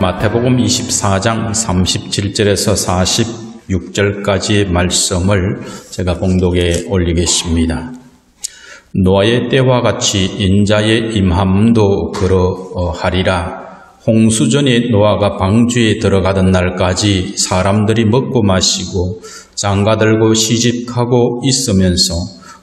마태복음 24장 37절에서 46절까지의 말씀을 제가 봉독에 올리겠습니다. 노아의 때와 같이 인자의 임함도 그러하리라. 홍수전에 노아가 방주에 들어가던 날까지 사람들이 먹고 마시고 장가들고 시집하고 있으면서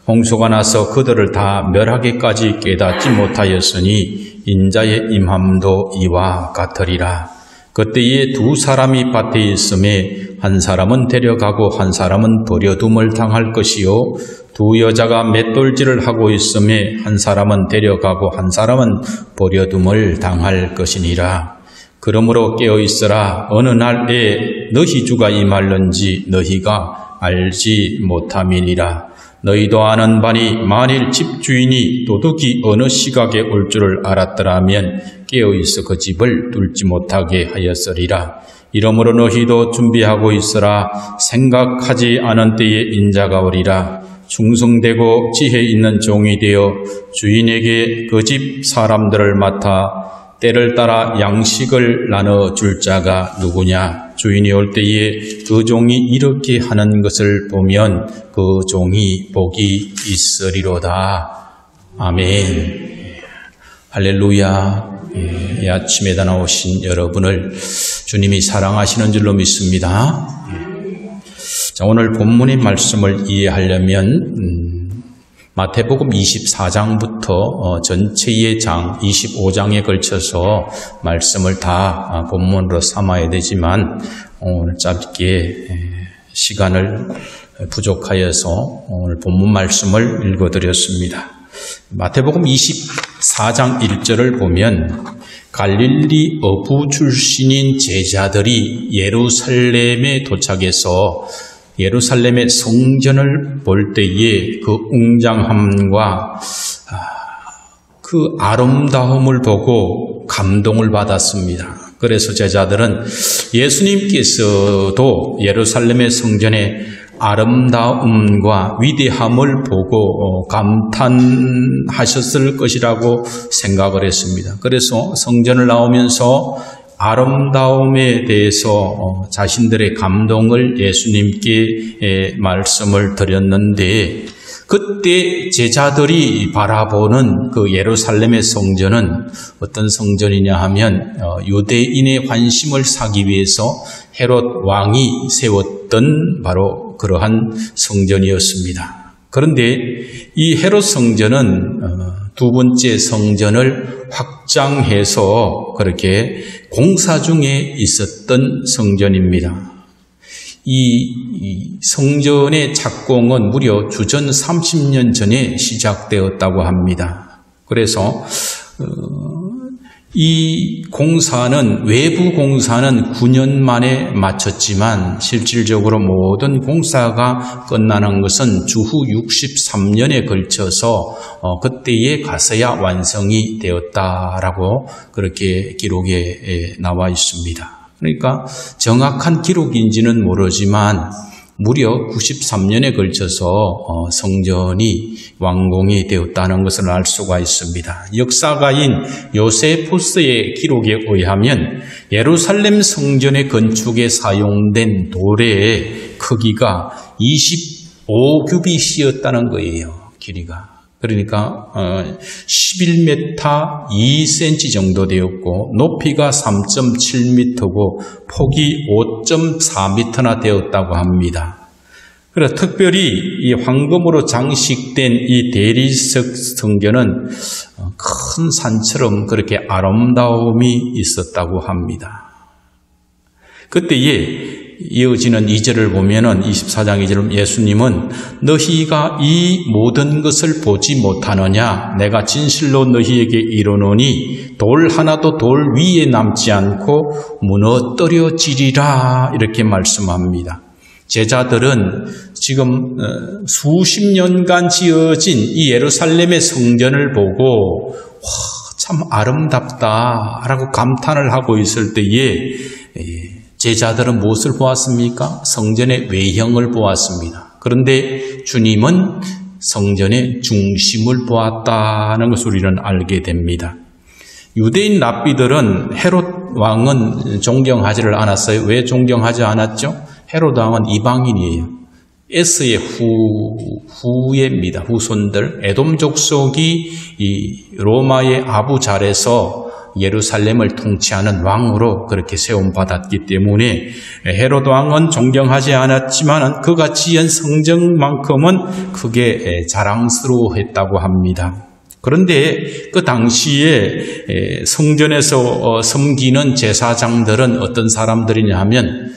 홍수가 나서 그들을 다 멸하기까지 깨닫지 못하였으니 인자의 임함도 이와 같으리라. 그때에 두 사람이 밭에 있음에 한 사람은 데려가고 한 사람은 버려둠을 당할 것이요, 두 여자가 맷돌질을 하고 있음에 한 사람은 데려가고 한 사람은 버려둠을 당할 것이니라. 그러므로 깨어있으라. 어느 날에 너희 주가 임할는지 너희가 알지 못함이니라. 너희도 아는 바니 만일 집주인이 도둑이 어느 시각에 올 줄을 알았더라면 깨어있어 그 집을 뚫지 못하게 하였으리라. 이러므로 너희도 준비하고 있으라. 생각하지 않은 때에 인자가 오리라. 충성되고 지혜 있는 종이 되어 주인에게 그 집 사람들을 맡아 때를 따라 양식을 나눠줄 자가 누구냐? 주인이 올 때에 그 종이 이렇게 하는 것을 보면 그 종이 복이 있으리로다. 아멘. 할렐루야. 이 아침에다 나오신 여러분을 주님이 사랑하시는 줄로 믿습니다. 자, 오늘 본문의 말씀을 이해하려면 마태복음 24장부터 전체의 장 25장에 걸쳐서 말씀을 다 본문으로 삼아야 되지만 오늘 짧게 시간을 부족하여서 오늘 본문 말씀을 읽어드렸습니다. 마태복음 24장 1절을 보면 갈릴리 어부 출신인 제자들이 예루살렘에 도착해서 예루살렘의 성전을 볼 때에 그 웅장함과 그 아름다움을 보고 감동을 받았습니다. 그래서 제자들은 예수님께서도 예루살렘의 성전의 아름다움과 위대함을 보고 감탄하셨을 것이라고 생각을 했습니다. 그래서 성전을 나오면서 아름다움에 대해서 자신들의 감동을 예수님께 말씀을 드렸는데, 그때 제자들이 바라보는 그 예루살렘의 성전은 어떤 성전이냐 하면 유대인의 관심을 사기 위해서 헤롯 왕이 세웠던 바로 그러한 성전이었습니다. 그런데 이 헤롯 성전은 두 번째 성전을 확장해서 그렇게 공사 중에 있었던 성전입니다. 이 성전의 착공은 무려 주전 30년 전에 시작되었다고 합니다. 그래서 이 공사는, 외부 공사는 9년 만에 마쳤지만 실질적으로 모든 공사가 끝나는 것은 주후 63년에 걸쳐서 그때에 가서야 완성이 되었다라고 그렇게 기록에 나와 있습니다. 그러니까 정확한 기록인지는 모르지만 무려 93년에 걸쳐서 성전이 완공이 되었다는 것을 알 수가 있습니다. 역사가인 요세푸스의 기록에 의하면 예루살렘 성전의 건축에 사용된 돌의 크기가 25규빗이었다는 거예요. 길이가. 그러니까 11m 2cm 정도 되었고 높이가 3.7m고 폭이 5.4m나 되었다고 합니다. 그래서 특별히 이 황금으로 장식된 이 대리석 성전은 큰 산처럼 그렇게 아름다움이 있었다고 합니다. 그때에 이어지는 2절을 보면은 24장 2절은 예수님은 너희가 이 모든 것을 보지 못하느냐? 내가 진실로 너희에게 이르노니 돌 하나도 돌 위에 남지 않고 무너뜨려지리라, 이렇게 말씀합니다. 제자들은 지금 수십 년간 지어진 이 예루살렘의 성전을 보고 참 아름답다라고 감탄을 하고 있을 때에 제자들은 무엇을 보았습니까? 성전의 외형을 보았습니다. 그런데 주님은 성전의 중심을 보았다는 것을 우리는 알게 됩니다. 유대인 랍비들은 헤롯 왕은 존경하지를 않았어요. 왜 존경하지 않았죠? 헤롯 왕은 이방인이에요. 에스의 후예입니다. 후손들. 에돔 족속이 이 로마의 아부잘에서 예루살렘을 통치하는 왕으로 그렇게 세움받았기 때문에 헤롯 왕은 존경하지 않았지만 그가 지은 성전만큼은 크게 자랑스러워했다고 합니다. 그런데 그 당시에 성전에서 섬기는 제사장들은 어떤 사람들이냐 하면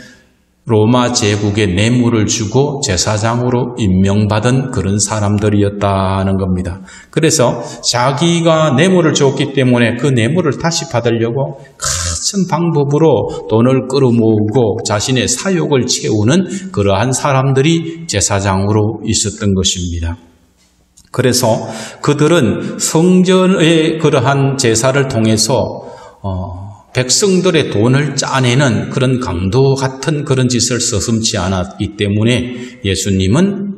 로마 제국에 뇌물을 주고 제사장으로 임명받은 그런 사람들이었다는 겁니다. 그래서 자기가 뇌물을 줬기 때문에 그 뇌물을 다시 받으려고 같은 방법으로 돈을 끌어모으고 자신의 사욕을 채우는 그러한 사람들이 제사장으로 있었던 것입니다. 그래서 그들은 성전의 그러한 제사를 통해서 백성들의 돈을 짜내는 그런 강도 같은 그런 짓을 서슴지 않았기 때문에 예수님은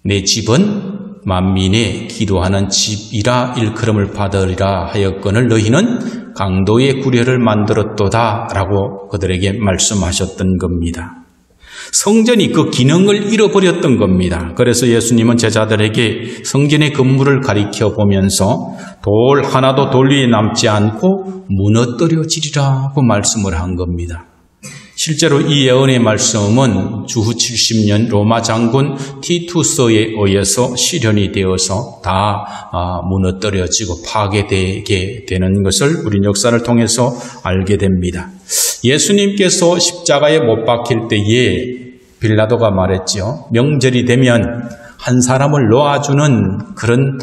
내 집은 만민의 기도하는 집이라 일컬음을 받으리라 하였거늘 너희는 강도의 구례를 만들었도다 라고 그들에게 말씀하셨던 겁니다. 성전이 그 기능을 잃어버렸던 겁니다. 그래서 예수님은 제자들에게 성전의 건물을 가리켜 보면서 돌 하나도 돌 위에 남지 않고 무너뜨려지리라고 말씀을 한 겁니다. 실제로 이 예언의 말씀은 주후 70년 로마 장군 티투스에 의해서 실현이 되어서 다 무너뜨려지고 파괴되게 되는 것을 우리 역사를 통해서 알게 됩니다. 예수님께서 십자가에 못 박힐 때에 빌라도가 말했죠. 명절이 되면 한 사람을 놓아주는 그런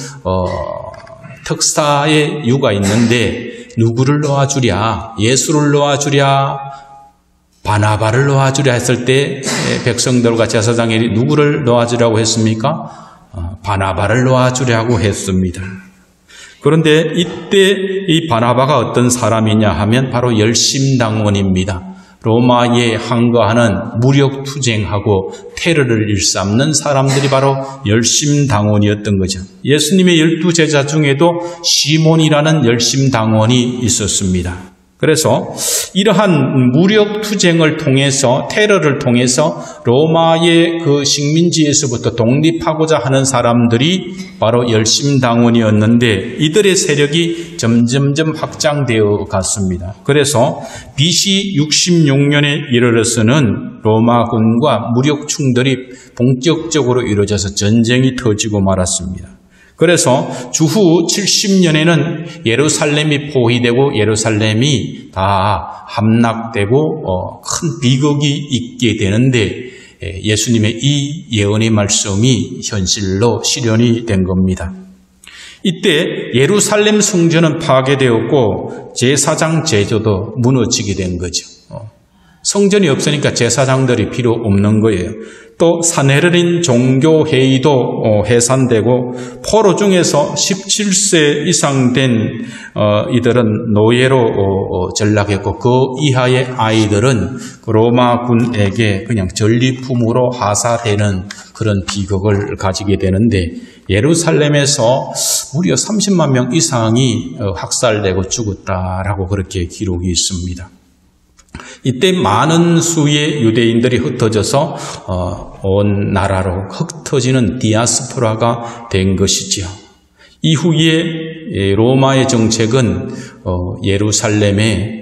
특사의 유가 있는데 누구를 놓아주랴? 예수를 놓아주랴? 바나바를 놓아주랴 했을 때 백성들과 제사장이 누구를 놓아주라고 했습니까? 바나바를 놓아주려고 했습니다. 그런데 이때 이 바나바가 어떤 사람이냐 하면 바로 열심당원입니다. 로마에 항거하는 무력투쟁하고 테러를 일삼는 사람들이 바로 열심당원이었던 거죠. 예수님의 12제자 중에도 시몬이라는 열심당원이 있었습니다. 그래서 이러한 무력투쟁을 통해서 테러를 통해서 로마의 그 식민지에서부터 독립하고자 하는 사람들이 바로 열심당원이었는데 이들의 세력이 점점점 확장되어 갔습니다. 그래서 BC 66년에 이르러서는 로마군과 무력 충돌이 본격적으로 이루어져서 전쟁이 터지고 말았습니다. 그래서 주후 70년에는 예루살렘이 포위되고 예루살렘이 다 함락되고 큰 비극이 있게 되는데 예수님의 이 예언의 말씀이 현실로 실현이 된 겁니다. 이때 예루살렘 성전은 파괴되었고 제사장 제도도 무너지게 된 거죠. 성전이 없으니까 제사장들이 필요 없는 거예요. 또 산헤드린 종교회의도 해산되고 포로 중에서 17세 이상 된 이들은 노예로 전락했고 그 이하의 아이들은 로마군에게 그냥 전리품으로 하사되는 그런 비극을 가지게 되는데 예루살렘에서 무려 30만 명 이상이 학살되고 죽었다라고 그렇게 기록이 있습니다. 이때 많은 수의 유대인들이 흩어져서 온 나라로 흩어지는 디아스포라가 된 것이지요. 이후에 로마의 정책은 예루살렘에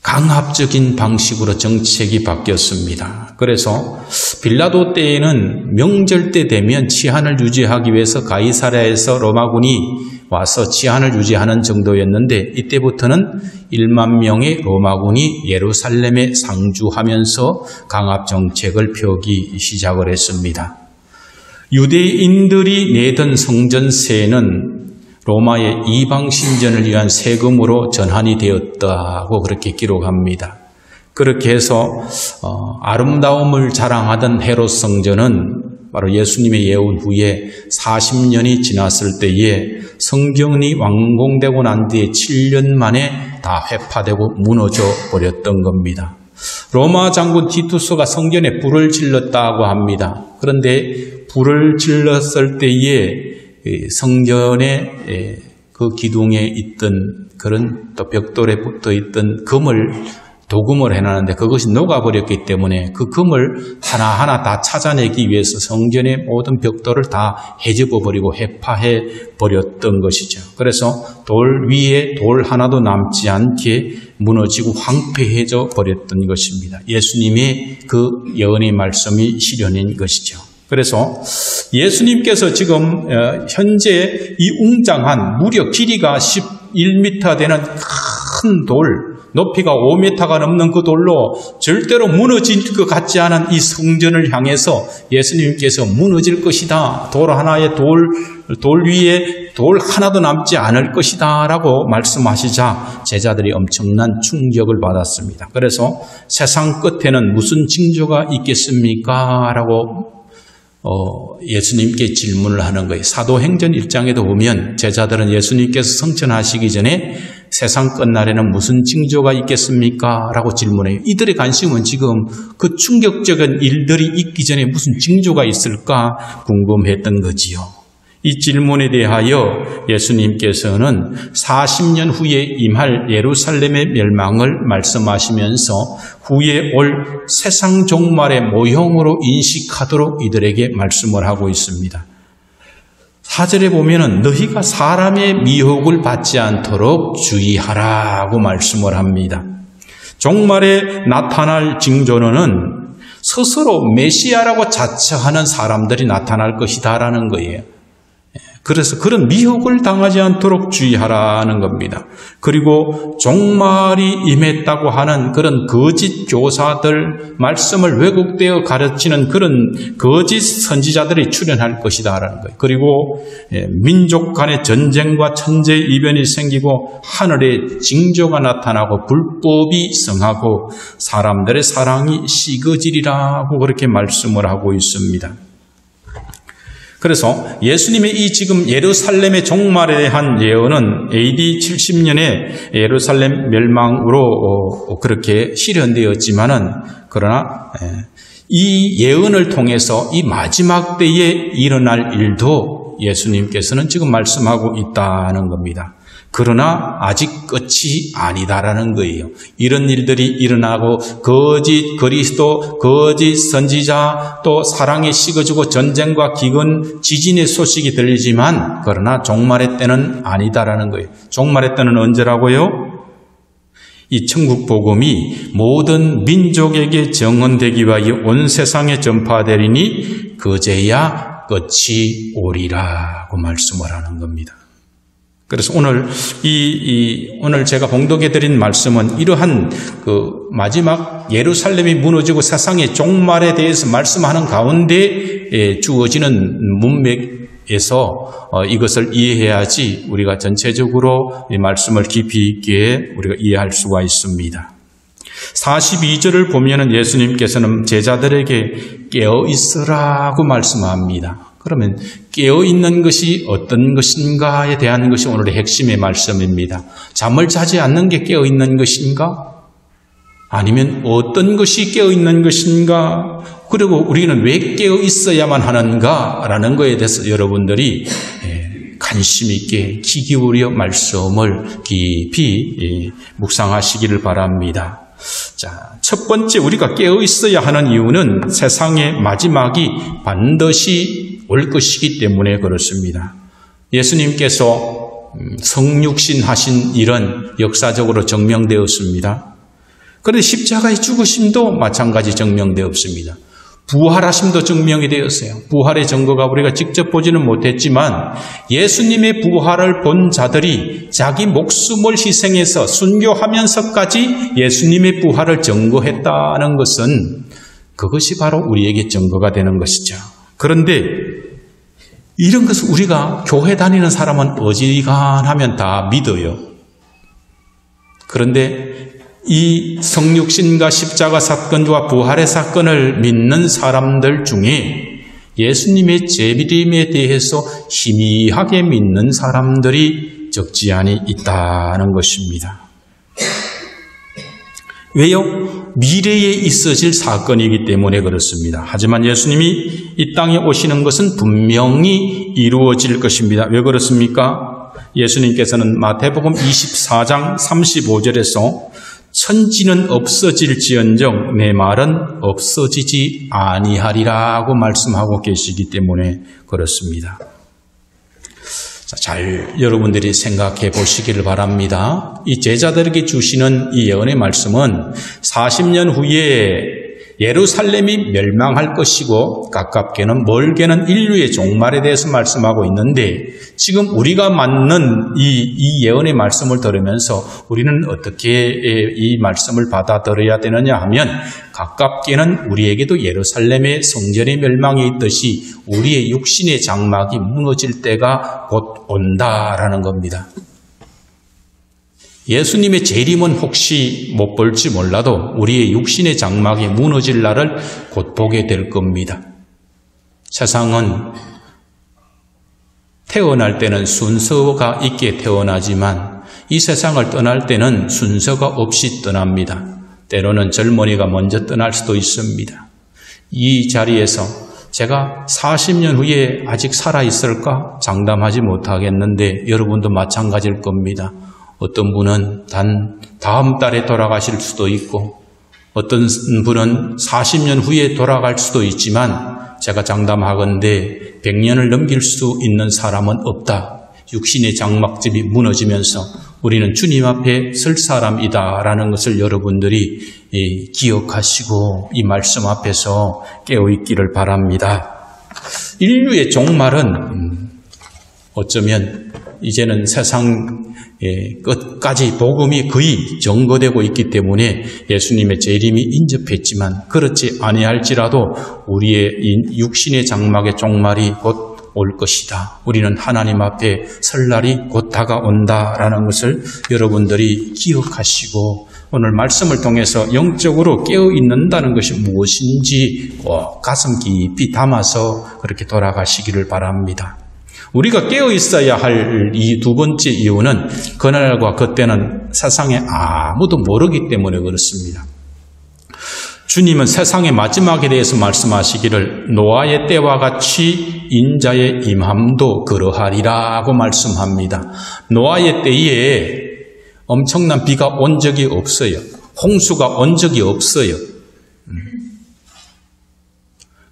강압적인 방식으로 정책이 바뀌었습니다. 그래서 빌라도 때에는 명절 때 되면 치안을 유지하기 위해서 가이사랴에서 로마군이 와서 치안을 유지하는 정도였는데 이때부터는 1만 명의 로마군이 예루살렘에 상주하면서 강압 정책을 펴기 시작을 했습니다. 유대인들이 내던 성전세는 로마의 이방 신전을 위한 세금으로 전환이 되었다고 그렇게 기록합니다. 그렇게 해서 아름다움을 자랑하던 헤롯 성전은 바로 예수님의 예언 후에 40년이 지났을 때에 성경이 완공되고 난 뒤에 7년 만에 다 회파되고 무너져 버렸던 겁니다. 로마 장군 티투스가 성전에 불을 질렀다고 합니다. 그런데 불을 질렀을 때에 성전의 그 기둥에 있던 그런 또 벽돌에 붙어 있던 금을 도금을 해놨는데 그것이 녹아버렸기 때문에 그 금을 하나하나 다 찾아내기 위해서 성전의 모든 벽돌을 다 헤집어버리고 해파해버렸던 것이죠. 그래서 돌 위에 돌 하나도 남지 않게 무너지고 황폐해져 버렸던 것입니다. 예수님의 그 예언의 말씀이 실현인 것이죠. 그래서 예수님께서 지금 현재 이 웅장한 무려 길이가 11m 되는 큰 돌, 높이가 5m가 넘는 그 돌로 절대로 무너질 것 같지 않은 이 성전을 향해서 예수님께서 무너질 것이다. 돌 하나의 돌 위에 돌 하나도 남지 않을 것이다 라고 말씀하시자 제자들이 엄청난 충격을 받았습니다. 그래서 세상 끝에는 무슨 징조가 있겠습니까? 라고 예수님께 질문을 하는 거예요. 사도행전 1장에도 보면 제자들은 예수님께서 성천하시기 전에 세상 끝날에는 무슨 징조가 있겠습니까? 라고 질문해요. 이들의 관심은 지금 그 충격적인 일들이 있기 전에 무슨 징조가 있을까 궁금했던 거지요. 이 질문에 대하여 예수님께서는 40년 후에 임할 예루살렘의 멸망을 말씀하시면서 후에 올 세상 종말의 모형으로 인식하도록 이들에게 말씀을 하고 있습니다. 4절에 보면은 너희가 사람의 미혹을 받지 않도록 주의하라고 말씀을 합니다. 종말에 나타날 징조는 스스로 메시아라고 자처하는 사람들이 나타날 것이다라는 거예요. 그래서 그런 미혹을 당하지 않도록 주의하라는 겁니다. 그리고 종말이 임했다고 하는 그런 거짓 교사들, 말씀을 왜곡되어 가르치는 그런 거짓 선지자들이 출현할 것이다라는 거예요. 그리고 민족 간의 전쟁과 천재 이변이 생기고 하늘에 징조가 나타나고 불법이 성하고 사람들의 사랑이 식어지리라고 그렇게 말씀을 하고 있습니다. 그래서 예수님의 이 지금 예루살렘의 종말에 대한 예언은 AD 70년에 예루살렘 멸망으로 그렇게 실현되었지만은 그러나 이 예언을 통해서 이 마지막 때에 일어날 일도 예수님께서는 지금 말씀하고 있다는 겁니다. 그러나 아직 끝이 아니다라는 거예요. 이런 일들이 일어나고 거짓 그리스도, 거짓 선지자, 또 사랑이 식어지고 전쟁과 기근, 지진의 소식이 들리지만 그러나 종말의 때는 아니다라는 거예요. 종말의 때는 언제라고요? 이 천국 복음이 모든 민족에게 정언되기 위하여 온 세상에 전파되리니 그제야 끝이 오리라고 말씀을 하는 겁니다. 그래서 오늘 오늘 제가 봉독해 드린 말씀은 이러한 그 마지막 예루살렘이 무너지고 세상의 종말에 대해서 말씀하는 가운데 주어지는 문맥에서 이것을 이해해야지 우리가 전체적으로 이 말씀을 깊이 있게 우리가 이해할 수가 있습니다. 42절을 보면은 예수님께서는 제자들에게 깨어 있으라고 말씀합니다. 그러면 깨어있는 것이 어떤 것인가에 대한 것이 오늘의 핵심의 말씀입니다. 잠을 자지 않는 게 깨어있는 것인가? 아니면 어떤 것이 깨어있는 것인가? 그리고 우리는 왜 깨어있어야만 하는가? 라는 것에 대해서 여러분들이 관심 있게 귀 기울여 말씀을 깊이 묵상하시기를 바랍니다. 자, 첫 번째 우리가 깨어있어야 하는 이유는 세상의 마지막이 반드시 올 것이기 때문에 그렇습니다. 예수님께서 성육신 하신 일은 역사적으로 증명되었습니다. 그런데 십자가의 죽으심도 마찬가지 증명되었습니다. 부활하심도 증명이 되었어요. 부활의 증거가 우리가 직접 보지는 못했지만 예수님의 부활을 본 자들이 자기 목숨을 희생해서 순교하면서까지 예수님의 부활을 증거했다는 것은 그것이 바로 우리에게 증거가 되는 것이죠. 그런데 이런 것을 우리가 교회 다니는 사람은 어지간하면 다 믿어요. 그런데 이 성육신과 십자가 사건과 부활의 사건을 믿는 사람들 중에 예수님의 재림에 대해서 희미하게 믿는 사람들이 적지 않이 있다는 것입니다. 왜요? 미래에 있어질 사건이기 때문에 그렇습니다. 하지만 예수님이 이 땅에 오시는 것은 분명히 이루어질 것입니다. 왜 그렇습니까? 예수님께서는 마태복음 24장 35절에서 천지는 없어질지언정 내 말은 없어지지 아니하리라고 말씀하고 계시기 때문에 그렇습니다. 잘 여러분들이 생각해 보시기를 바랍니다. 이 제자들에게 주시는 이 예언의 말씀은 40년 후에 예루살렘이 멸망할 것이고 가깝게는 멀게는 인류의 종말에 대해서 말씀하고 있는데 지금 우리가 맞는 이 예언의 말씀을 들으면서 우리는 어떻게 이 말씀을 받아들여야 되느냐 하면 가깝게는 우리에게도 예루살렘의 성전의 멸망이 있듯이 우리의 육신의 장막이 무너질 때가 곧 온다라는 겁니다. 예수님의 재림은 혹시 못 볼지 몰라도 우리의 육신의 장막이 무너질 날을 곧 보게 될 겁니다. 세상은 태어날 때는 순서가 있게 태어나지만 이 세상을 떠날 때는 순서가 없이 떠납니다. 때로는 젊은이가 먼저 떠날 수도 있습니다. 이 자리에서 제가 40년 후에 아직 살아있을까 장담하지 못하겠는데 여러분도 마찬가지일 겁니다. 어떤 분은 다음 달에 돌아가실 수도 있고 어떤 분은 40년 후에 돌아갈 수도 있지만 제가 장담하건대 100년을 넘길 수 있는 사람은 없다. 육신의 장막집이 무너지면서 우리는 주님 앞에 설 사람이다라는 것을 여러분들이 기억하시고 이 말씀 앞에서 깨어있기를 바랍니다. 인류의 종말은 어쩌면 이제는 세상 끝까지 복음이 거의 전거되고 있기 때문에 예수님의 재림이 인접했지만 그렇지 아니할지라도 우리의 육신의 장막의 종말이 곧 올 것이다. 우리는 하나님 앞에 설 날이 곧 다가온다라는 것을 여러분들이 기억하시고 오늘 말씀을 통해서 영적으로 깨어있는다는 것이 무엇인지 가슴 깊이 담아서 그렇게 돌아가시기를 바랍니다. 우리가 깨어있어야 할 이 두 번째 이유는 그날과 그때는 세상에 아무도 모르기 때문에 그렇습니다. 주님은 세상의 마지막에 대해서 말씀하시기를 노아의 때와 같이 인자의 임함도 그러하리라고 말씀합니다. 노아의 때에 엄청난 비가 온 적이 없어요. 홍수가 온 적이 없어요.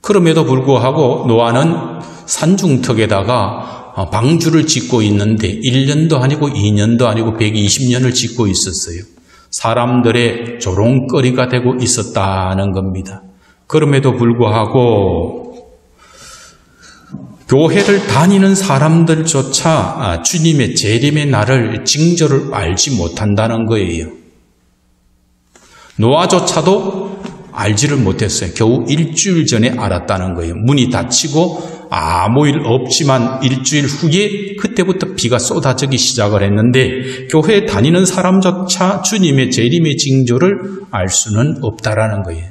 그럼에도 불구하고 노아는 산중턱에다가 방주를 짓고 있는데 1년도 아니고 2년도 아니고 120년을 짓고 있었어요. 사람들의 조롱거리가 되고 있었다는 겁니다. 그럼에도 불구하고 교회를 다니는 사람들조차 주님의 재림의 날을 징조를 알지 못한다는 거예요. 노아조차도 알지를 못했어요. 겨우 일주일 전에 알았다는 거예요. 문이 닫히고 아무 일 없지만 일주일 후에 그때부터 비가 쏟아지기 시작을 했는데 교회에 다니는 사람조차 주님의 재림의 징조를 알 수는 없다라는 거예요.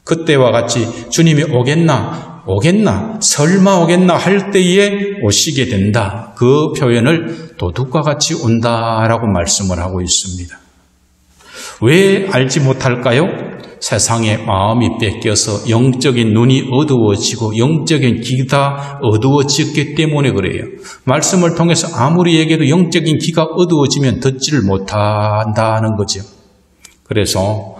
그때와 같이 주님이 오겠나 설마 오겠나 할 때에 오시게 된다. 그 표현을 도둑과 같이 온다라고 말씀을 하고 있습니다. 왜 알지 못할까요? 세상의 마음이 뺏겨서 영적인 눈이 어두워지고 영적인 귀가 어두워졌기 때문에 그래요. 말씀을 통해서 아무리 얘기해도 영적인 귀가 어두워지면 듣지를 못한다는 거죠. 그래서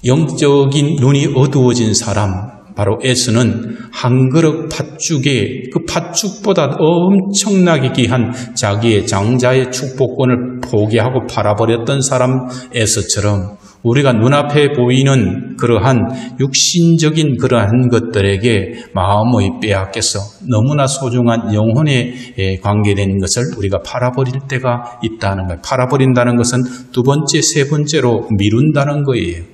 영적인 눈이 어두워진 사람, 바로 에서는 한 그릇 팥죽에 그 팥죽보다 엄청나게 귀한 자기의 장자의 축복권을 포기하고 팔아버렸던 사람 에서처럼 우리가 눈앞에 보이는 그러한 육신적인 그러한 것들에게 마음의 빼앗겨서 너무나 소중한 영혼에 관계된 것을 우리가 팔아버릴 때가 있다는 거예요. 팔아버린다는 것은 두 번째, 세 번째로 미룬다는 거예요.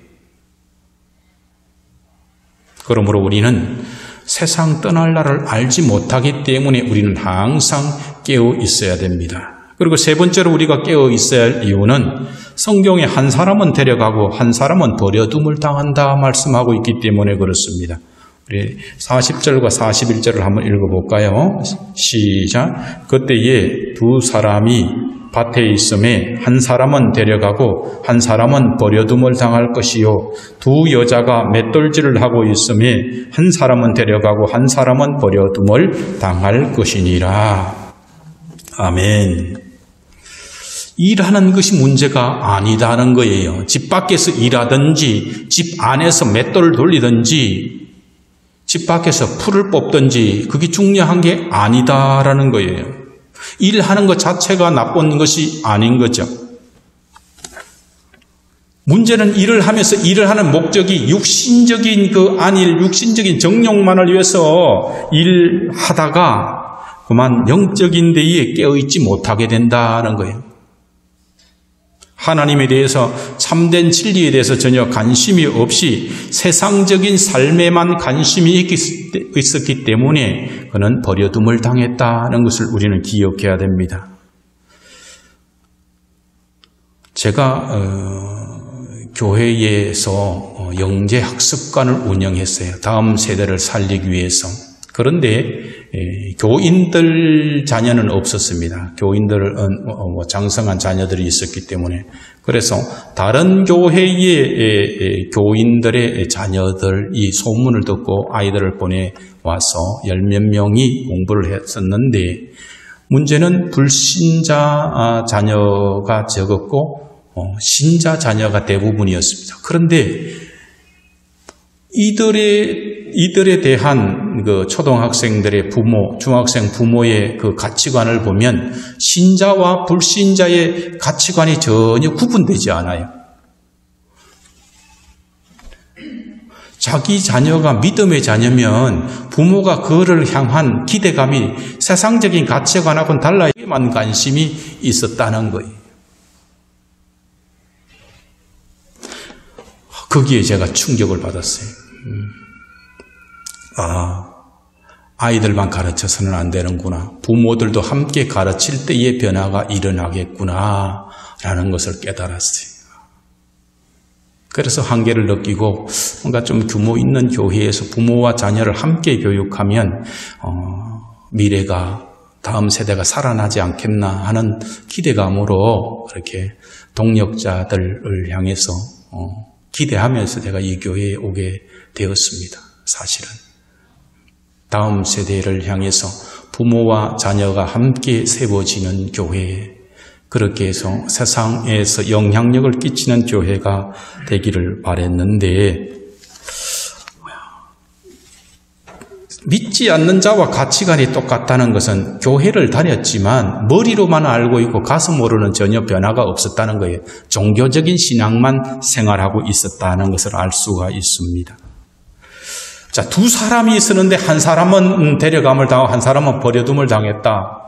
그러므로 우리는 세상 떠날 날을 알지 못하기 때문에 우리는 항상 깨어 있어야 됩니다. 그리고 세 번째로 우리가 깨어 있어야 할 이유는 성경에 한 사람은 데려가고 한 사람은 버려둠을 당한다 말씀하고 있기 때문에 그렇습니다. 우리 40절과 41절을 한번 읽어볼까요? 시작. 그때에 두 사람이 밭에 있음에 한 사람은 데려가고 한 사람은 버려둠을 당할 것이요 두 여자가 맷돌질을 하고 있음에 한 사람은 데려가고 한 사람은 버려둠을 당할 것이니라. 아멘. 일하는 것이 문제가 아니다는 거예요. 집 밖에서 일하든지 집 안에서 맷돌을 돌리든지 집 밖에서 풀을 뽑든지 그게 중요한 게 아니다라는 거예요. 일하는 것 자체가 나쁜 것이 아닌 거죠. 문제는 일을 하면서 일을 하는 목적이 육신적인 그 안일, 육신적인 정욕만을 위해서 일하다가 그만 영적인 데에 깨어있지 못하게 된다는 거예요. 하나님에 대해서 참된 진리에 대해서 전혀 관심이 없이 세상적인 삶에만 관심이 있었기 때문에 그는 버려둠을 당했다는 것을 우리는 기억해야 됩니다. 제가 교회에서 영재학습관을 운영했어요. 다음 세대를 살리기 위해서. 그런데 교인들 자녀는 없었습니다. 교인들은 장성한 자녀들이 있었기 때문에. 그래서 다른 교회의 교인들의 자녀들이 소문을 듣고 아이들을 보내와서 10몇 명이 공부를 했었는데 문제는 불신자 자녀가 적었고 신자 자녀가 대부분이었습니다. 그런데 이들에 대한 그 초등학생들의 부모, 중학생 부모의 그 가치관을 보면 신자와 불신자의 가치관이 전혀 구분되지 않아요. 자기 자녀가 믿음의 자녀면 부모가 그를 향한 기대감이 세상적인 가치관하고는 달라야만 관심이 있었다는 거예요. 거기에 제가 충격을 받았어요. 아이들만 가르쳐서는 안 되는구나. 부모들도 함께 가르칠 때의 변화가 일어나겠구나 라는 것을 깨달았어요. 그래서 한계를 느끼고 뭔가 좀 규모 있는 교회에서 부모와 자녀를 함께 교육하면 미래가 다음 세대가 살아나지 않겠나 하는 기대감으로 그렇게 동력자들을 향해서 기대하면서 제가 이 교회에 오게 되었습니다. 사실은 다음 세대를 향해서 부모와 자녀가 함께 세워지는 교회, 그렇게 해서 세상에서 영향력을 끼치는 교회가 되기를 바랬는데 믿지 않는 자와 가치관이 똑같다는 것은 교회를 다녔지만 머리로만 알고 있고 가슴으로는 전혀 변화가 없었다는 거예요. 종교적인 신앙만 생활하고 있었다는 것을 알 수가 있습니다. 자, 두 사람이 있었는데 한 사람은 데려감을 당하고 한 사람은 버려둠을 당했다.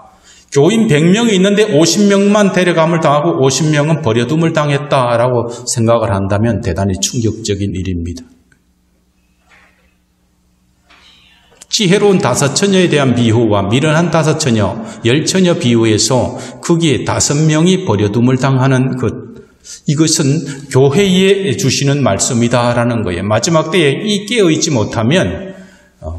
교인 100명이 있는데 50명만 데려감을 당하고 50명은 버려둠을 당했다라고 생각을 한다면 대단히 충격적인 일입니다. 지혜로운 5처녀에 대한 비유와 미련한 5처녀, 10처녀 비유에서 거기에 5명이 버려둠을 당하는 이것은 교회에 주시는 말씀이다라는 거예요. 마지막 때에 이 깨어있지 못하면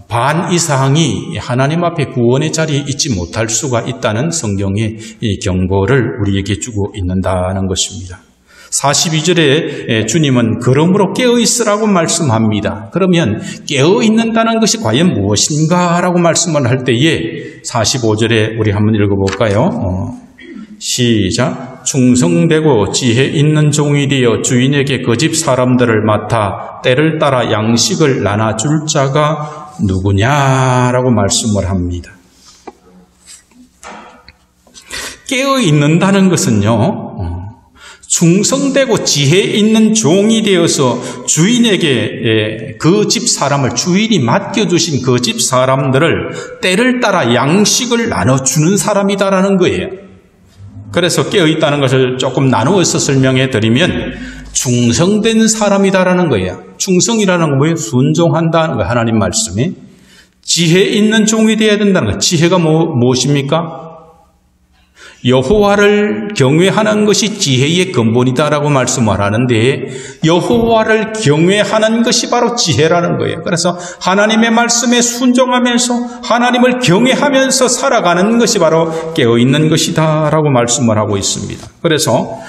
반 이상이 하나님 앞에 구원의 자리에 있지 못할 수가 있다는 성경의 이 경고를 우리에게 주고 있는다는 것입니다. 42절에 주님은 그러므로 깨어있으라고 말씀합니다. 그러면 깨어있는다는 것이 과연 무엇인가 라고 말씀을 할 때에 45절에 우리 한번 읽어볼까요? 시작. 충성되고 지혜 있는 종이 되어 주인에게 그 집 사람들을 맡아 때를 따라 양식을 나눠줄 자가 누구냐라고 말씀을 합니다. 깨어있는다는 것은요, 충성되고 지혜 있는 종이 되어서 주인에게 그 집 사람을, 주인이 맡겨주신 그 집 사람들을 때를 따라 양식을 나눠주는 사람이다라는 거예요. 그래서 깨어있다는 것을 조금 나누어서 설명해 드리면 충성된 사람이다라는 거예요. 충성이라는 건 뭐예요? 순종한다는 거예요. 하나님 말씀에. 지혜 있는 종이 되어야 된다는 거예요. 지혜가 무엇입니까? 여호와를 경외하는 것이 지혜의 근본이다라고 말씀을 하는데 여호와를 경외하는 것이 바로 지혜라는 거예요. 그래서 하나님의 말씀에 순종하면서 하나님을 경외하면서 살아가는 것이 바로 깨어있는 것이다라고 말씀을 하고 있습니다. 그래서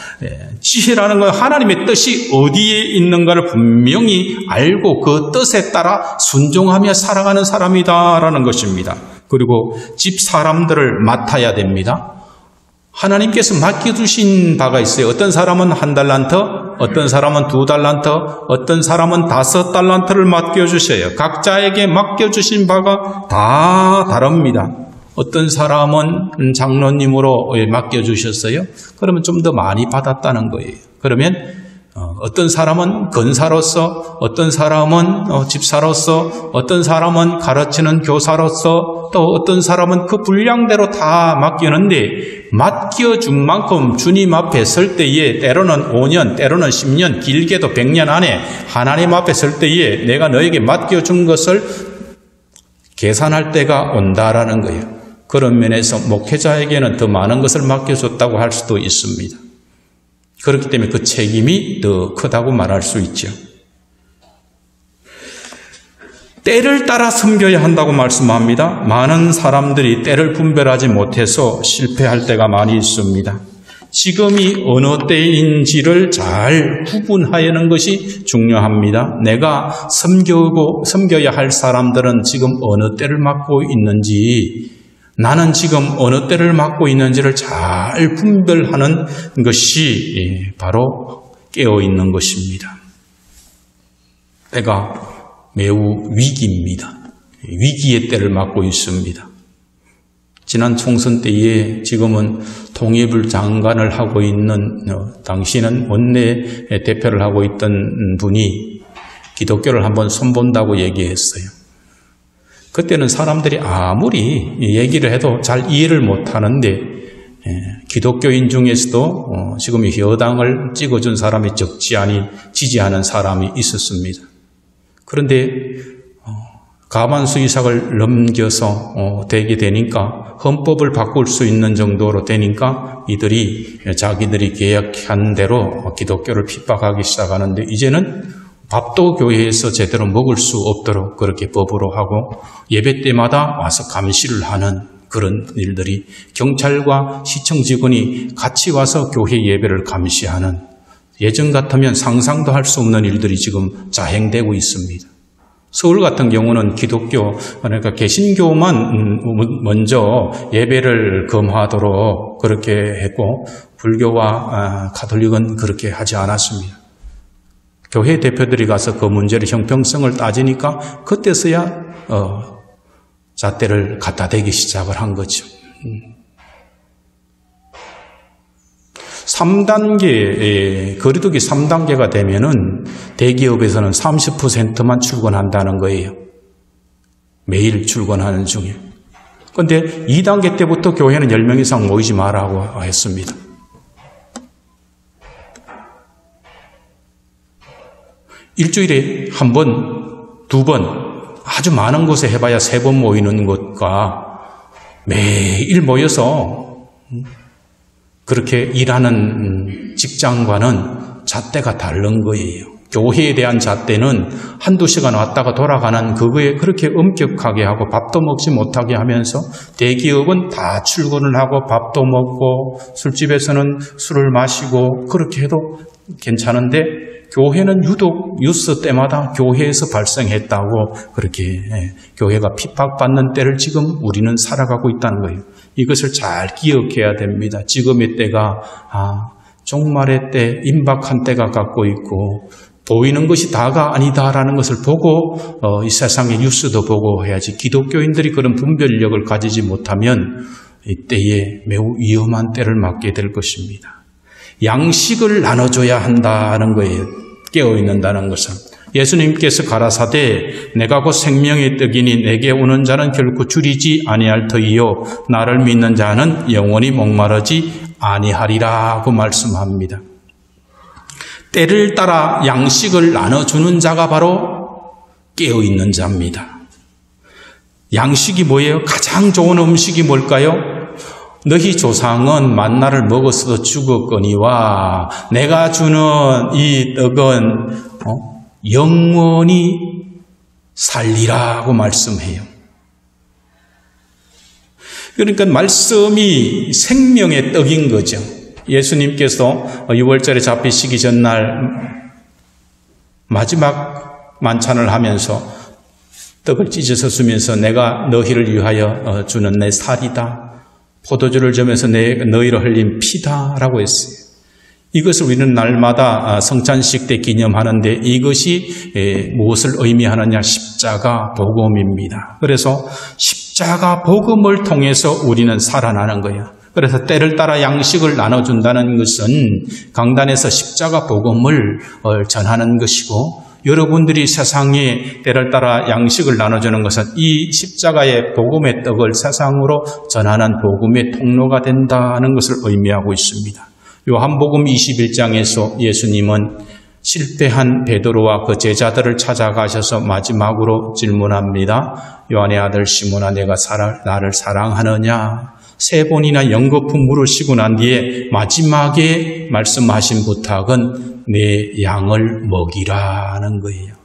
지혜라는 건 하나님의 뜻이 어디에 있는가를 분명히 알고 그 뜻에 따라 순종하며 살아가는 사람이다라는 것입니다. 그리고 집 사람들을 맡아야 됩니다. 하나님께서 맡겨주신 바가 있어요. 어떤 사람은 1달란트, 어떤 사람은 2달란트, 어떤 사람은 5달란트를 맡겨주셔요. 각자에게 맡겨주신 바가 다 다릅니다. 어떤 사람은 장로님으로 맡겨주셨어요. 그러면 좀 더 많이 받았다는 거예요. 그러면 어떤 사람은 권사로서, 어떤 사람은 집사로서, 어떤 사람은 가르치는 교사로서, 또 어떤 사람은 그 분량대로 다 맡기는데, 맡겨준 만큼 주님 앞에 설 때에 때로는 5년, 때로는 10년, 길게도 100년 안에 하나님 앞에 설 때에 내가 너에게 맡겨준 것을 계산할 때가 온다라는 거예요. 그런 면에서 목회자에게는 더 많은 것을 맡겨줬다고 할 수도 있습니다. 그렇기 때문에 그 책임이 더 크다고 말할 수 있죠. 때를 따라 섬겨야 한다고 말씀합니다. 많은 사람들이 때를 분별하지 못해서 실패할 때가 많이 있습니다. 지금이 어느 때인지를 잘 구분하는 것이 중요합니다. 내가 섬겨야 할 사람들은 지금 어느 때를 맡고 있는지, 나는 지금 어느 때를 맡고 있는지를 잘 분별하는 것이 바로 깨어있는 것입니다. 때가 매우 위기입니다. 위기의 때를 맡고 있습니다. 지난 총선 때에 지금은 통일부 장관을 하고 있는 당시는 원내 대표를 하고 있던 분이 기독교를 한번 손본다고 얘기했어요. 그때는 사람들이 아무리 얘기를 해도 잘 이해를 못하는데 기독교인 중에서도 지금 여당을 찍어준 사람이 적지 않이 지지하는 사람이 있었습니다. 그런데 가반수 이상을 넘겨서 되게 되니까 헌법을 바꿀 수 있는 정도로 되니까 이들이 자기들이 계약한 대로 기독교를 핍박하기 시작하는데 이제는 밥도 교회에서 제대로 먹을 수 없도록 그렇게 법으로 하고 예배 때마다 와서 감시를 하는 그런 일들이 경찰과 시청 직원이 같이 와서 교회 예배를 감시하는 예전 같으면 상상도 할 수 없는 일들이 지금 자행되고 있습니다. 서울 같은 경우는 기독교, 그러니까 개신교만 먼저 예배를 금하도록 그렇게 했고 불교와 가톨릭은 그렇게 하지 않았습니다. 교회 대표들이 가서 그 문제를 형평성을 따지니까 그때서야 잣대를 갖다 대기 시작을 한 거죠. 3단계, 거리두기 3단계가 되면은 대기업에서는 30%만 출근한다는 거예요. 매일 출근하는 중에. 그런데 2단계 때부터 교회는 10명 이상 모이지 말라고 했습니다. 일주일에 한 번, 두 번, 아주 많은 곳에 해봐야 3번 모이는 것과 매일 모여서 그렇게 일하는 직장과는 잣대가 다른 거예요. 교회에 대한 잣대는 한두 시간 왔다가 돌아가는 그거에 그렇게 엄격하게 하고 밥도 먹지 못하게 하면서 대기업은 다 출근을 하고 밥도 먹고 술집에서는 술을 마시고 그렇게 해도 괜찮은데 교회는 유독 뉴스 때마다 교회에서 발생했다고 그렇게 교회가 핍박받는 때를 지금 우리는 살아가고 있다는 거예요. 이것을 잘 기억해야 됩니다. 지금의 때가 종말의 때, 임박한 때가 갖고 있고 보이는 것이 다가 아니다라는 것을 보고 이 세상의 뉴스도 보고 해야지. 기독교인들이 그런 분별력을 가지지 못하면 이때에 매우 위험한 때를 맞게 될 것입니다. 양식을 나눠줘야 한다는 거예요. 깨어있는다는 것은. 예수님께서 가라사대 내가 곧 생명의 떡이니 내게 오는 자는 결코 줄이지 아니할 터이요 나를 믿는 자는 영원히 목마르지 아니하리라고 말씀합니다. 때를 따라 양식을 나눠주는 자가 바로 깨어있는 자입니다. 양식이 뭐예요? 가장 좋은 음식이 뭘까요? 너희 조상은 만나를 먹었어도 죽었거니와 내가 주는 이 떡은 영원히 살리라고 말씀해요. 그러니까 말씀이 생명의 떡인 거죠. 예수님께서 6월절에 잡히시기 전날 마지막 만찬을 하면서 떡을 찢어서 주면서 내가 너희를 위하여 주는 내 살이다. 포도주를 점에서 너희로 흘린 피다라고 했어요. 이것을 우리는 날마다 성찬식 때 기념하는데 이것이 무엇을 의미하느냐? 십자가 복음입니다. 그래서 십자가 복음을 통해서 우리는 살아나는 거예요. 그래서 때를 따라 양식을 나눠준다는 것은 강단에서 십자가 복음을 전하는 것이고, 여러분들이 세상에 때를 따라 양식을 나눠주는 것은 이 십자가의 복음의 떡을 세상으로 전하는 복음의 통로가 된다는 것을 의미하고 있습니다. 요한복음 21장에서 예수님은 실패한 베드로와 그 제자들을 찾아가셔서 마지막으로 질문합니다. 요한의 아들 시몬아, 내가 나를 사랑하느냐? 3번이나 연거푸 물으시고 난 뒤에 마지막에 말씀하신 부탁은 내 양을 먹이라는 거예요.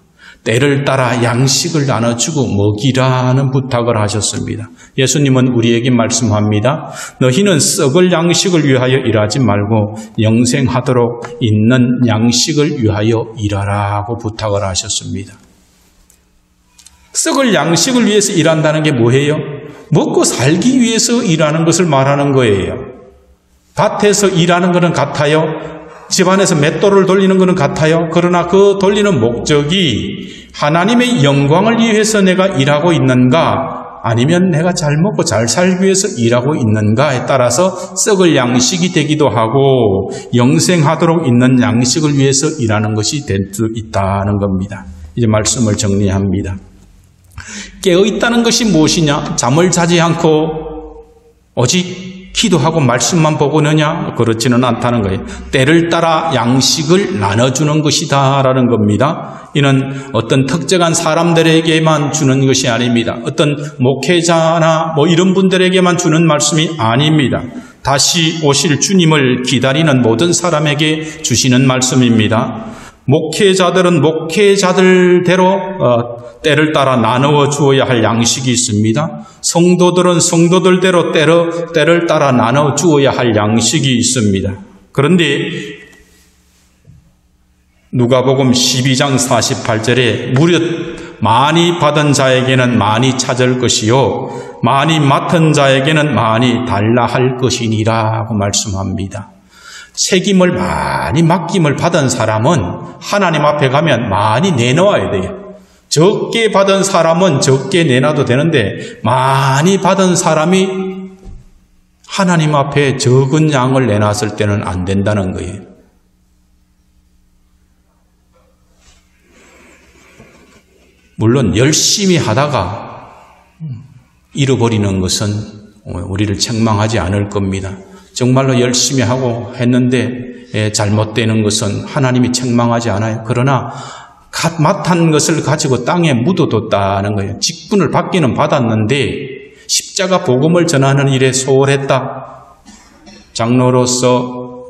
때를 따라 양식을 나눠주고 먹이라는 부탁을 하셨습니다. 예수님은 우리에게 말씀합니다. 너희는 썩을 양식을 위하여 일하지 말고 영생하도록 있는 양식을 위하여 일하라고 부탁을 하셨습니다. 썩을 양식을 위해서 일한다는 게 뭐예요? 먹고 살기 위해서 일하는 것을 말하는 거예요. 밭에서 일하는 것은 같아요. 집안에서 맷돌을 돌리는 것은 같아요. 그러나 그 돌리는 목적이 하나님의 영광을 위해서 내가 일하고 있는가, 아니면 내가 잘 먹고 잘 살기 위해서 일하고 있는가에 따라서 썩을 양식이 되기도 하고 영생하도록 있는 양식을 위해서 일하는 것이 될 수 있다는 겁니다. 이제 말씀을 정리합니다. 깨어있다는 것이 무엇이냐? 잠을 자지 않고 오직 기도하고 말씀만 보고느냐? 그렇지는 않다는 거예요. 때를 따라 양식을 나눠주는 것이다 라는 겁니다. 이는 어떤 특정한 사람들에게만 주는 것이 아닙니다. 어떤 목회자나 이런 분들에게만 주는 말씀이 아닙니다. 다시 오실 주님을 기다리는 모든 사람에게 주시는 말씀입니다. 목회자들은 목회자들대로 때를 따라 나누어 주어야 할 양식이 있습니다. 성도들은 성도들대로 때를 따라 나누어 주어야 할 양식이 있습니다. 그런데 누가복음 12장 48절에 무릇 많이 받은 자에게는 많이 찾을 것이요 많이 맡은 자에게는 많이 달라 할 것이니라고 말씀합니다. 책임을 많이 맡김을 받은 사람은 하나님 앞에 가면 많이 내놓아야 돼요. 적게 받은 사람은 적게 내놔도 되는데 많이 받은 사람이 하나님 앞에 적은 양을 내놨을 때는 안 된다는 거예요. 물론 열심히 하다가 잃어버리는 것은 우리를 책망하지 않을 겁니다. 정말로 열심히 하고 했는데 잘못되는 것은 하나님이 책망하지 않아요. 그러나 맡은 것을 가지고 땅에 묻어뒀다는 거예요. 직분을 받기는 받았는데 십자가 복음을 전하는 일에 소홀했다. 장로로서,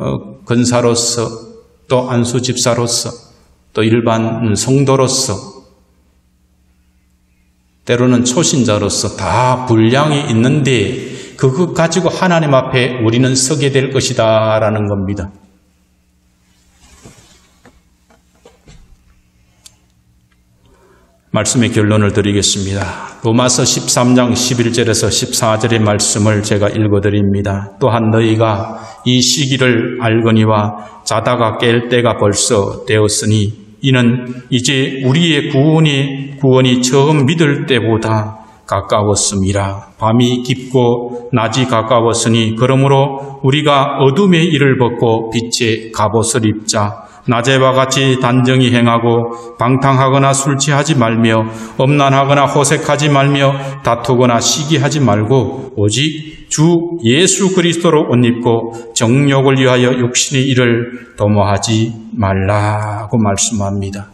권사로서, 또 안수집사로서, 또 일반 성도로서, 때로는 초신자로서 다 분량이 있는데 그것 가지고 하나님 앞에 우리는 서게 될 것이다 라는 겁니다. 말씀의 결론을 드리겠습니다. 로마서 13장 11절에서 14절의 말씀을 제가 읽어드립니다. 또한 너희가 이 시기를 알거니와 자다가 깰 때가 벌써 되었으니 이는 이제 우리의 구원이 처음 믿을 때보다 가까웠음이라. 밤이 깊고 낮이 가까웠으니 그러므로 우리가 어둠의 일을 벗고 빛의 갑옷을 입자. 낮에와 같이 단정히 행하고 방탕하거나 술 취하지 말며 엄란하거나 호색하지 말며 다투거나 시기하지 말고 오직 주 예수 그리스도로 옷 입고 정욕을 위하여 육신의 일을 도모하지 말라고 말씀합니다.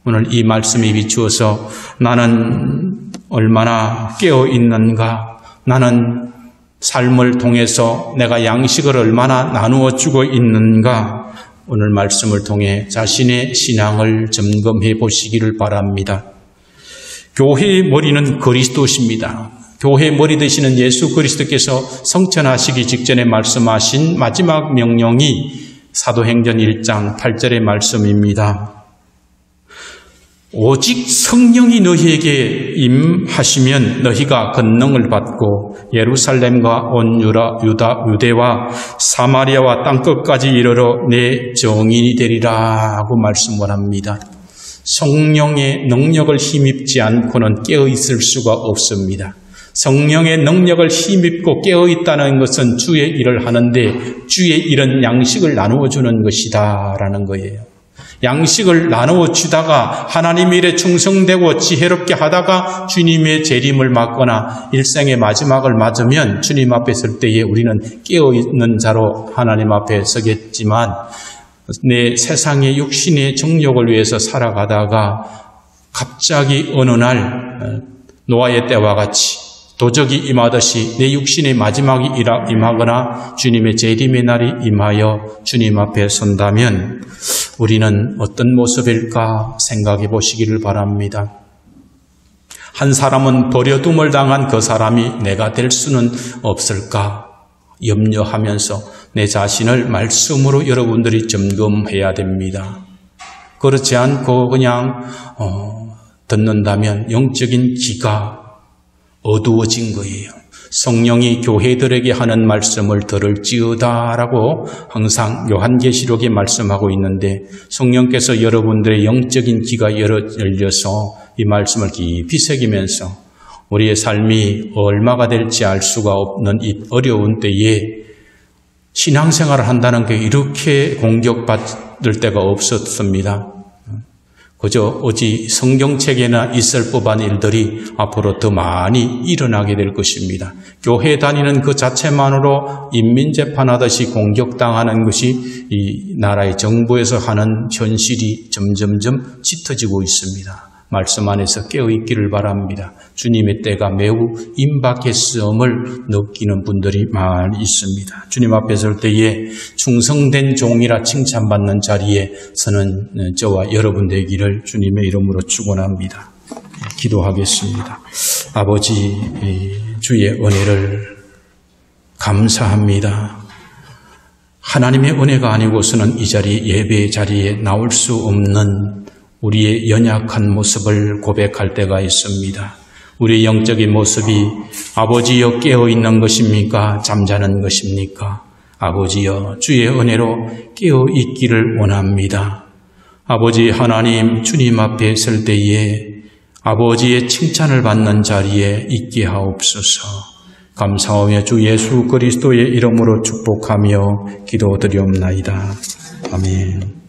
오늘 이 말씀에 비추어서 나는 얼마나 깨어 있는가, 나는 삶을 통해서 내가 양식을 얼마나 나누어 주고 있는가, 오늘 말씀을 통해 자신의 신앙을 점검해 보시기를 바랍니다. 교회의 머리는 그리스도십니다. 교회의 머리 되시는 예수 그리스도께서 성천하시기 직전에 말씀하신 마지막 명령이 사도행전 1장 8절의 말씀입니다. 오직 성령이 너희에게 임하시면 너희가 권능을 받고 예루살렘과 온 유대와 사마리아와 땅끝까지 이르러 내 증인이 되리라 하고 말씀을 합니다. 성령의 능력을 힘입지 않고는 깨어있을 수가 없습니다. 성령의 능력을 힘입고 깨어있다는 것은 주의 일을 하는데 주의 일은 양식을 나누어 주는 것이다 라는 거예요. 양식을 나누어 주다가 하나님의 일에 충성되고 지혜롭게 하다가 주님의 재림을 맞거나 일생의 마지막을 맞으면 주님 앞에 설 때에 우리는 깨어있는 자로 하나님 앞에 서겠지만 내 세상의 육신의 정욕을 위해서 살아가다가 갑자기 어느 날 노아의 때와 같이 도적이 임하듯이 내 육신의 마지막이 임하거나 주님의 재림의 날이 임하여 주님 앞에 선다면 우리는 어떤 모습일까 생각해 보시기를 바랍니다. 한 사람은 버려둠을 당한 그 사람이 내가 될 수는 없을까 염려하면서 내 자신을 말씀으로 여러분들이 점검해야 됩니다. 그렇지 않고 그냥 듣는다면 영적인 귀가 어두워진 거예요. 성령이 교회들에게 하는 말씀을 들을지어다라고 항상 요한계시록에 말씀하고 있는데 성령께서 여러분들의 영적인 귀가 열려서 이 말씀을 깊이 새기면서 우리의 삶이 얼마가 될지 알 수가 없는 이 어려운 때에 신앙생활을 한다는 게 이렇게 공격받을 때가 없었습니다. 그저 오직 성경책에나 있을 법한 일들이 앞으로 더 많이 일어나게 될 것입니다. 교회 다니는 그 자체만으로 인민재판하듯이 공격당하는 것이 이 나라의 정부에서 하는 현실이 점점점 짙어지고 있습니다. 말씀 안에서 깨어있기를 바랍니다. 주님의 때가 매우 임박했음을 느끼는 분들이 많이 있습니다. 주님 앞에 설 때에 충성된 종이라 칭찬받는 자리에 서는 저와 여러분 되기를 주님의 이름으로 축원합니다. 기도하겠습니다. 아버지, 주의 은혜를 감사합니다. 하나님의 은혜가 아니고서는 이 자리 예배의 자리에 나올 수 없는 우리의 연약한 모습을 고백할 때가 있습니다. 우리의 영적인 모습이 아버지여 깨어있는 것입니까? 잠자는 것입니까? 아버지여 주의 은혜로 깨어있기를 원합니다. 아버지 하나님 주님 앞에 설 때에 아버지의 칭찬을 받는 자리에 있게 하옵소서. 감사하며 주 예수 그리스도의 이름으로 축복하며 기도드리옵나이다. 아멘.